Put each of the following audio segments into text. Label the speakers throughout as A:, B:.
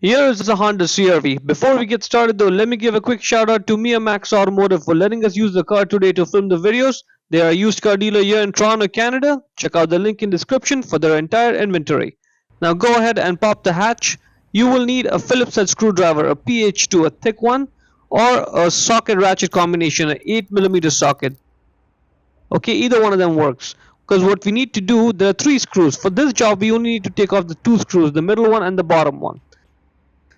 A: Here is a Honda CR-V. Before we get started though, let me give a quick shout out to Mia Max Automotive for letting us use the car today to film the videos. They are a used car dealer here in Toronto, Canada. Check out the link in description for their entire inventory. Now go ahead and pop the hatch. You will need a Phillips head screwdriver, a PH2, a thick one, or a socket ratchet combination, an 8mm socket. Okay, either one of them works. Because what we need to do, there are 3 screws. For this job, we only need to take off the 2 screws, the middle one and the bottom one.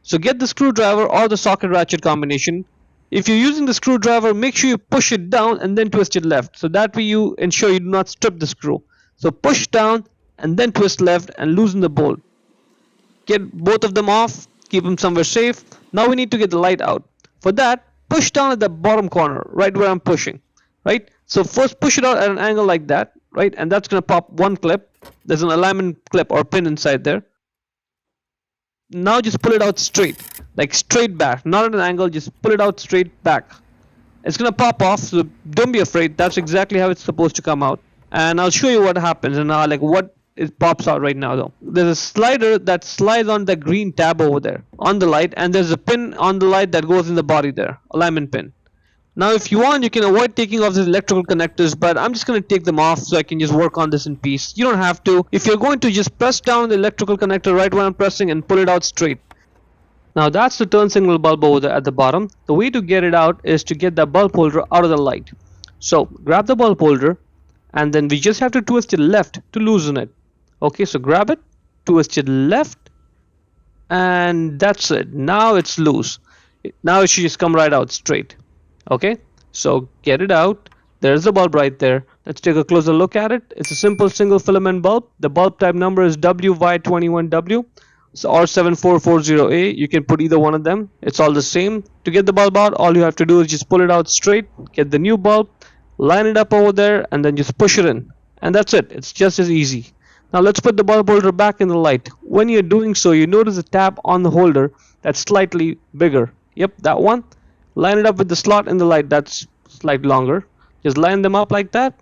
A: So get the screwdriver or the socket ratchet combination. If you're using the screwdriver, make sure you push it down and then twist it left. So that way you ensure you do not strip the screw. So push down and then twist left and loosen the bolt. Get both of them off, keep them somewhere safe. Now we need to get the light out. For that, push down at the bottom corner, right where I'm pushing. Right? So first push it out at an angle like that, right? And that's going to pop one clip. There's an alignment clip or pin inside there. Now just pull it out straight, like straight back, not at an angle, just pull it out straight back. It's gonna pop off, so don't be afraid. That's exactly how it's supposed to come out. And I'll show you what happens and like what it pops out right now though. There's a slider that slides on the green tab over there on the light, and there's a pin on the light that goes in the body there, alignment pin. Now if you want, you can avoid taking off these electrical connectors, but I'm just going to take them off so I can just work on this in peace. You don't have to. If you're going to, just press down the electrical connector right where I'm pressing and pull it out straight. Now that's the turn signal bulb over there at the bottom. The way to get it out is to get the bulb holder out of the light. So grab the bulb holder and then we just have to twist it left to loosen it. Okay, so grab it, twist it left, and that's it. Now it's loose. Now it should just come right out straight. Okay, so get it out. There's the bulb right there. Let's take a closer look at it. It's a simple single filament bulb. The bulb type number is WY21W or 7440A. You can put either one of them. It's all the same. To get the bulb out, all you have to do is just pull it out straight, get the new bulb, line it up over there, and then just push it in. And that's it. It's just as easy. Now let's put the bulb holder back in the light. When you're doing so, you notice a tab on the holder that's slightly bigger. Yep, that one. Line it up with the slot in the light that's slightly longer. Just line them up like that,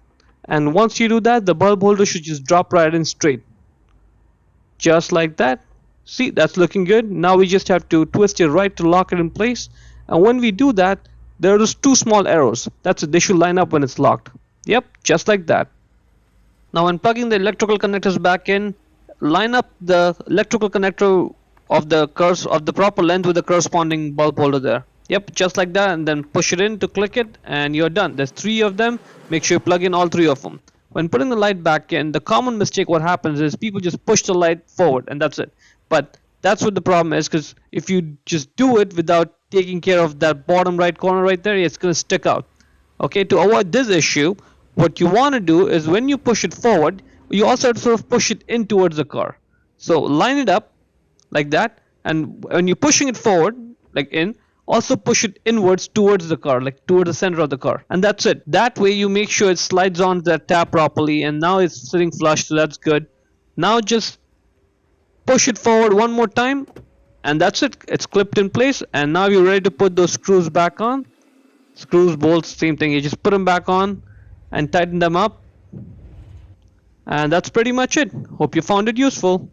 A: and once you do that, the bulb holder should just drop right in straight. Just like that. See, that's looking good. Now we just have to twist it right to lock it in place, and when we do that, there are those 2 small arrows. That's it. They should line up when it's locked. Yep, just like that. Now when plugging the electrical connectors back in, line up the electrical connector of the proper length with the corresponding bulb holder there. Yep, just like that, and then push it in to click it, and you're done. There's 3 of them. Make sure you plug in all 3 of them. When putting the light back in, the common mistake what happens is people just push the light forward, and that's it. But that's what the problem is, because if you just do it without taking care of that bottom right corner right there, it's going to stick out. Okay, to avoid this issue, what you want to do is when you push it forward, you also have to sort of push it in towards the car. So line it up like that, and when you're pushing it forward, like in, also push it inwards towards the car, like towards the center of the car, and that's it. That way you make sure it slides on that tab properly, and now it's sitting flush, so that's good. Now just push it forward one more time, and that's it. It's clipped in place, and now you're ready to put those screws back on. Screws, bolts, same thing. You just put them back on and tighten them up, and that's pretty much it. Hope you found it useful.